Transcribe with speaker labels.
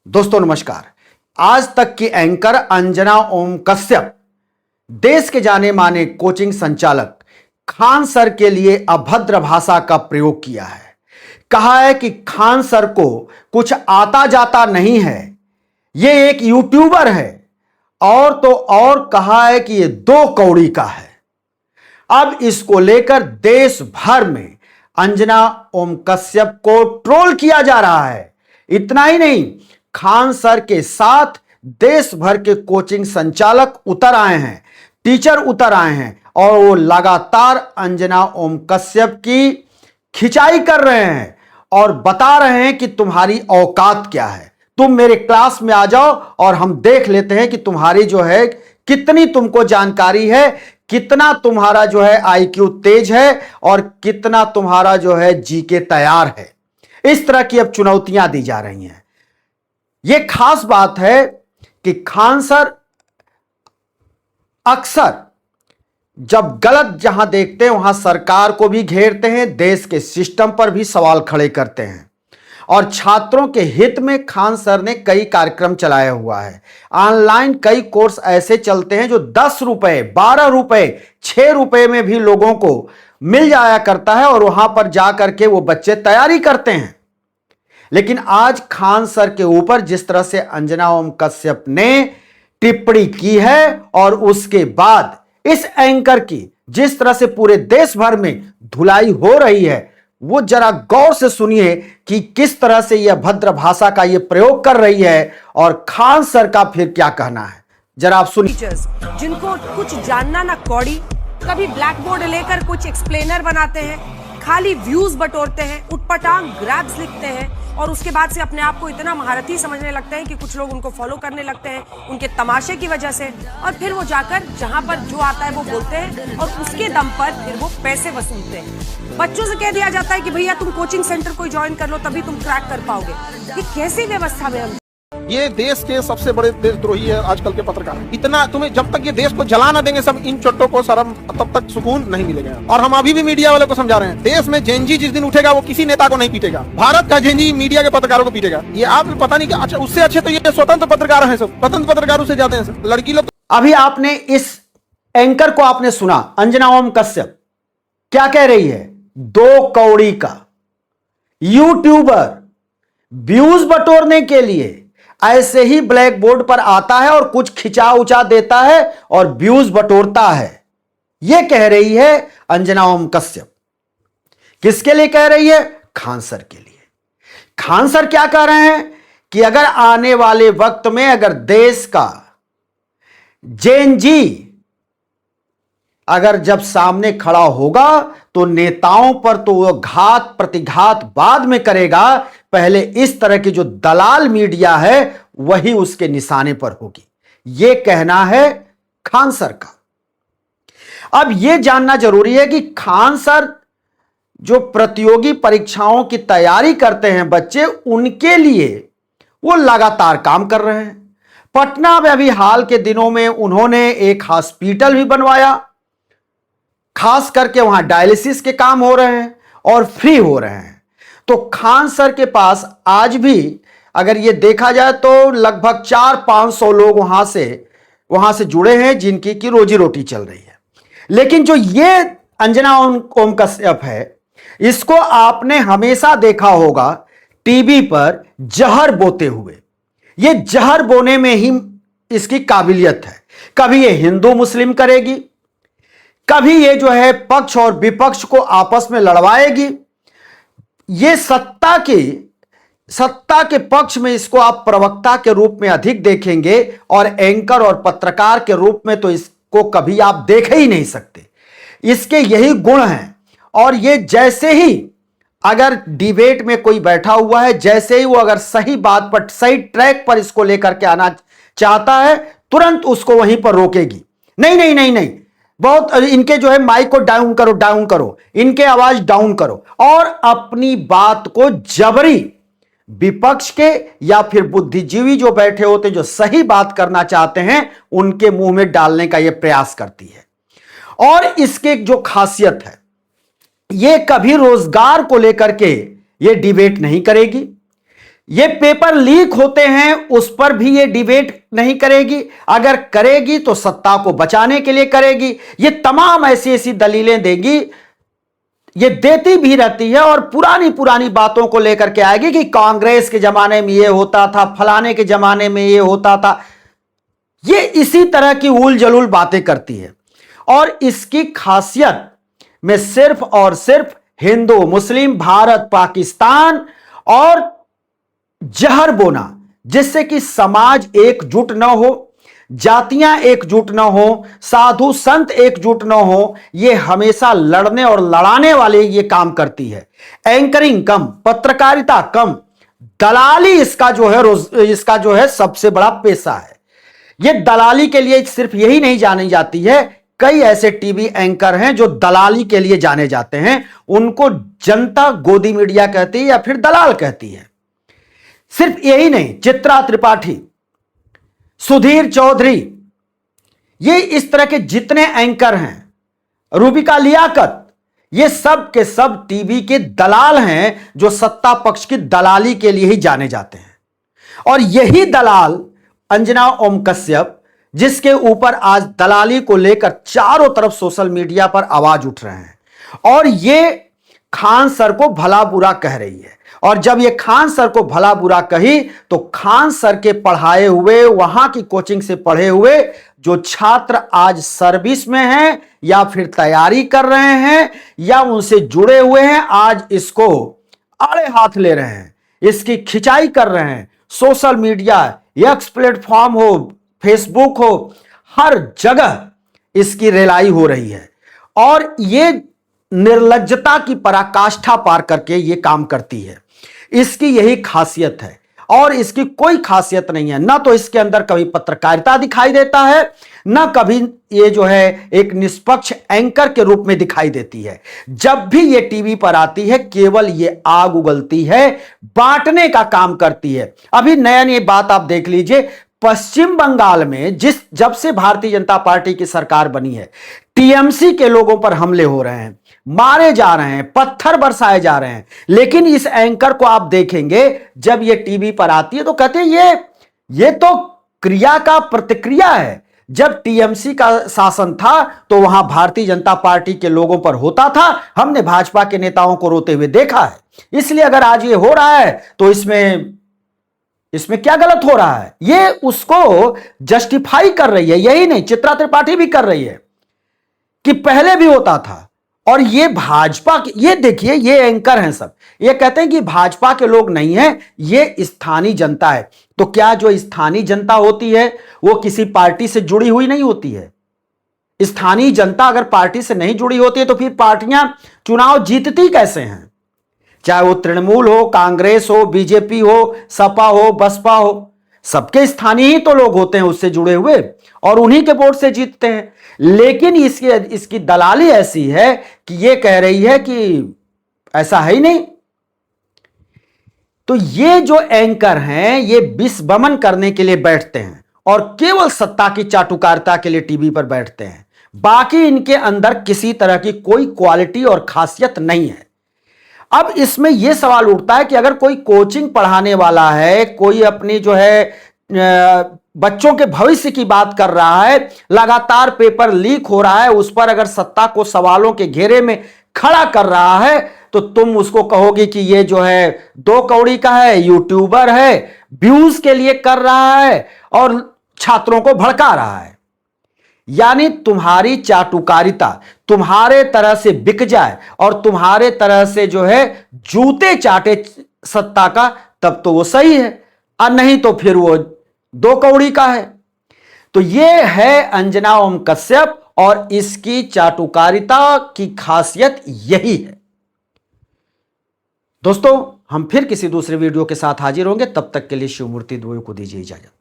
Speaker 1: दोस्तों नमस्कार। आज तक की एंकर अंजना ओम कश्यप देश के जाने माने कोचिंग संचालक खान सर के लिए अभद्र भाषा का प्रयोग किया है। कहा है कि खान सर को कुछ आता जाता नहीं है, ये एक यूट्यूबर है, और तो और कहा है कि ये 2 कौड़ी का है। अब इसको लेकर देश भर में अंजना ओम कश्यप को ट्रोल किया जा रहा है। इतना ही नहीं, खान सर के साथ देश भर के कोचिंग संचालक उतर आए हैं, टीचर उतर आए हैं, और वो लगातार अंजना ओम कश्यप की खिंचाई कर रहे हैं और बता रहे हैं कि तुम्हारी औकात क्या है, तुम मेरे क्लास में आ जाओ और हम देख लेते हैं कि तुम्हारी जो है कितनी तुमको जानकारी है, कितना तुम्हारा जो है आईक्यू तेज है और कितना तुम्हारा जो है जीके तैयार है। इस तरह की अब चुनौतियां दी जा रही हैं। यह खास बात है कि खान सर अक्सर जब गलत जहां देखते हैं वहां सरकार को भी घेरते हैं, देश के सिस्टम पर भी सवाल खड़े करते हैं। और छात्रों के हित में खान सर ने कई कार्यक्रम चलाया हुआ है। ऑनलाइन कई कोर्स ऐसे चलते हैं जो 10 रुपए, 12 रुपए, 6 रुपए में भी लोगों को मिल जाया करता है और वहां पर जाकर के वो बच्चे तैयारी करते हैं। लेकिन आज खान सर के ऊपर जिस तरह से अंजना ओम कश्यप ने टिप्पणी की है और उसके बाद इस एंकर की जिस तरह से पूरे देश भर में धुलाई हो रही है, वो जरा गौर से सुनिए कि किस तरह से यह भद्र भाषा का यह प्रयोग कर रही है और खान सर का फिर क्या कहना है, जरा आप सुनिए।
Speaker 2: जिनको कुछ जानना ना कौड़ी, कभी ब्लैक बोर्ड लेकर कुछ एक्सप्लेनर बनाते हैं, खाली व्यूज बटोरते हैं, उटपटांग ग्रैब्स लिखते हैं और उसके बाद से अपने आप को इतना महारथी समझने लगते हैं कि कुछ लोग उनको फॉलो करने लगते हैं उनके तमाशे की वजह से, और फिर वो जाकर जहां पर जो आता है वो बोलते हैं और उसके दम पर फिर वो पैसे वसूलते हैं। बच्चों से कह दिया जाता है कि भैया तुम कोचिंग सेंटर कोई ज्वाइन कर लो तभी तुम क्रैक कर पाओगे। ये कैसी व्यवस्था में हम?
Speaker 3: ये देश के सबसे बड़े देशद्रोही है आजकल के पत्रकार। इतना तुम्हें जब तक ये देश को जला ना देंगे सब इन चोटों को शर्म, तब तक सुकून नहीं मिलेगा। और हम अभी भी मीडिया वाले को समझा रहे हैं, देश में जेनजी जिस दिन उठेगा वो किसी नेता को नहीं पीटेगा, भारत का जेनजी मीडिया के पत्रकारों को पीटेगा। ये आप पता नहीं अच्छा, उससे अच्छे तो ये स्वतंत्र पत्रकार हैं, सब स्वतंत्र पत्रकारों से जाते हैं सब लड़की लोग।
Speaker 1: अभी आपने इस एंकर को आपने सुना, अंजना ओम कश्यप क्या कह रही है? 2 कौड़ी का यूट्यूबर व्यूज बटोरने के लिए ऐसे ही ब्लैक बोर्ड पर आता है और कुछ खिंचा उचा देता है और व्यूज बटोरता है। यह कह रही है अंजना ओम कश्यप। किसके लिए कह रही है? खान सर के लिए। खान सर क्या कह रहे हैं कि अगर आने वाले वक्त में अगर देश का जेनजी अगर जब सामने खड़ा होगा तो नेताओं पर तो वो घात प्रतिघात बाद में करेगा, पहले इस तरह की जो दलाल मीडिया है वही उसके निशाने पर होगी। यह कहना है खान सर का। अब यह जानना जरूरी है कि खान सर जो प्रतियोगी परीक्षाओं की तैयारी करते हैं बच्चे, उनके लिए वो लगातार काम कर रहे हैं। पटना में अभी हाल के दिनों में उन्होंने एक हॉस्पिटल भी बनवाया, खास करके वहां डायलिसिस के काम हो रहे हैं और फ्री हो रहे हैं। तो खान सर के पास आज भी अगर ये देखा जाए तो लगभग 400-500 लोग वहां से जुड़े हैं जिनकी की रोजी रोटी चल रही है। लेकिन जो ये अंजना ओम कश्यप है, इसको आपने हमेशा देखा होगा टीवी पर जहर बोते हुए। ये जहर बोने में ही इसकी काबिलियत है। कभी ये हिंदू मुस्लिम करेगी, कभी ये जो है पक्ष और विपक्ष को आपस में लड़वाएगी। ये सत्ता के पक्ष में इसको आप प्रवक्ता के रूप में अधिक देखेंगे और एंकर और पत्रकार के रूप में तो इसको कभी आप देख ही नहीं सकते। इसके यही गुण हैं। और ये जैसे ही अगर डिबेट में कोई बैठा हुआ है, जैसे ही वो अगर सही बात पर, सही ट्रैक पर इसको लेकर के आना चाहता है, तुरंत उसको वहीं पर रोकेगी। नहीं नहीं नहीं नहीं, बहुत इनके जो है माइक को डाउन करो, इनके आवाज डाउन करो, और अपनी बात को जबरी विपक्ष के या फिर बुद्धिजीवी जो बैठे होते हैं, जो सही बात करना चाहते हैं, उनके मुंह में डालने का यह प्रयास करती है। और इसके जो खासियत है, यह कभी रोजगार को लेकर के यह डिबेट नहीं करेगी, ये पेपर लीक होते हैं उस पर भी ये डिबेट नहीं करेगी, अगर करेगी तो सत्ता को बचाने के लिए करेगी। ये तमाम ऐसी ऐसी दलीलें देगी, ये देती भी रहती है और पुरानी पुरानी बातों को लेकर के आएगी कि कांग्रेस के जमाने में ये होता था, फलाने के जमाने में ये होता था। ये इसी तरह की उल जलूल बातें करती है और इसकी खासियत में सिर्फ और सिर्फ हिंदू मुस्लिम, भारत पाकिस्तान और जहर बोना, जिससे कि समाज एकजुट न हो, जातियां एकजुट न हो, साधु संत एकजुट न हो। ये हमेशा लड़ने और लड़ाने वाले ये काम करती है। एंकरिंग कम, पत्रकारिता कम, दलाली इसका जो है सबसे बड़ा पेशा है। ये दलाली के लिए सिर्फ यही नहीं जानी जाती है, कई ऐसे टीवी एंकर हैं जो दलाली के लिए जाने जाते हैं, उनको जनता गोदी मीडिया कहती है या फिर दलाल कहती है। सिर्फ यही नहीं, चित्रा त्रिपाठी, सुधीर चौधरी, ये इस तरह के जितने एंकर हैं, रूबिका लियाकत, ये सब के सब टीवी के दलाल हैं जो सत्ता पक्ष की दलाली के लिए ही जाने जाते हैं। और यही दलाल अंजना ओम कश्यप, जिसके ऊपर आज दलाली को लेकर चारों तरफ सोशल मीडिया पर आवाज उठ रहे हैं और ये खान सर को भला बुरा कह रही है। और जब ये खान सर को भला बुरा कही तो खान सर के पढ़ाए हुए, वहां की कोचिंग से पढ़े हुए जो छात्र आज सर्विस में हैं या फिर तैयारी कर रहे हैं या उनसे जुड़े हुए हैं, आज इसको आड़े हाथ ले रहे हैं, इसकी खिंचाई कर रहे हैं। सोशल मीडिया, एक्स प्लेटफॉर्म हो, फेसबुक हो, हर जगह इसकी रेलाई हो रही है और ये निर्लज्जता की पराकाष्ठा पार करके ये काम करती है। इसकी यही खासियत है और इसकी कोई खासियत नहीं है। ना तो इसके अंदर कभी पत्रकारिता दिखाई देता है, ना कभी ये जो है एक निष्पक्ष एंकर के रूप में दिखाई देती है। जब भी ये टीवी पर आती है केवल ये आग उगलती है, बांटने का काम करती है। अभी नया नई बात आप देख लीजिए, पश्चिम बंगाल में जब से भारतीय जनता पार्टी की सरकार बनी है, टीएमसी के लोगों पर हमले हो रहे हैं, मारे जा रहे हैं, पत्थर बरसाए जा रहे हैं। लेकिन इस एंकर को आप देखेंगे जब ये टीवी पर आती है तो कहते हैं ये तो क्रिया का प्रतिक्रिया है। जब टीएमसी का शासन था तो वहां भारतीय जनता पार्टी के लोगों पर होता था, हमने भाजपा के नेताओं को रोते हुए देखा है। इसलिए अगर आज ये हो रहा है तो इसमें क्या गलत हो रहा है, ये उसको जस्टिफाई कर रही है। यही नहीं, चित्रा त्रिपाठी भी कर रही है कि पहले भी होता था। और ये भाजपा के, ये देखिए ये एंकर हैं सब, ये कहते हैं कि भाजपा के लोग नहीं हैं, ये स्थानीय जनता है। तो क्या जो स्थानीय जनता होती है वो किसी पार्टी से जुड़ी हुई नहीं होती है? स्थानीय जनता अगर पार्टी से नहीं जुड़ी होती है तो फिर पार्टियां चुनाव जीतती कैसे हैं? चाहे वो तृणमूल हो, कांग्रेस हो, बीजेपी हो, सपा हो, बसपा हो, सबके स्थानीय ही तो लोग होते हैं उससे जुड़े हुए और उन्हीं के वोट से जीतते हैं। लेकिन इसकी दलाली ऐसी है कि ये कह रही है कि ऐसा है ही नहीं। तो ये जो एंकर हैं ये विषवमन करने के लिए बैठते हैं और केवल सत्ता की चाटुकारिता के लिए टीवी पर बैठते हैं। बाकी इनके अंदर किसी तरह की कोई क्वालिटी और खासियत नहीं है। अब इसमें यह सवाल उठता है कि अगर कोई कोचिंग पढ़ाने वाला है, कोई अपनी जो है बच्चों के भविष्य की बात कर रहा है, लगातार पेपर लीक हो रहा है, उस पर अगर सत्ता को सवालों के घेरे में खड़ा कर रहा है तो तुम उसको कहोगे कि ये जो है दो कौड़ी का है, यूट्यूबर है, व्यूज के लिए कर रहा है और छात्रों को भड़का रहा है। यानी तुम्हारी चाटुकारिता तुम्हारे तरह से बिक जाए और तुम्हारे तरह से जो है जूते चाटे सत्ता का, तब तो वो सही है, और नहीं तो फिर वो दो कौड़ी का है। तो ये है अंजना ओम कश्यप और इसकी चाटुकारिता की खासियत यही है। दोस्तों हम फिर किसी दूसरे वीडियो के साथ हाजिर होंगे, तब तक के लिए शिवमूर्ति द्वय को दीजिए इजाजत।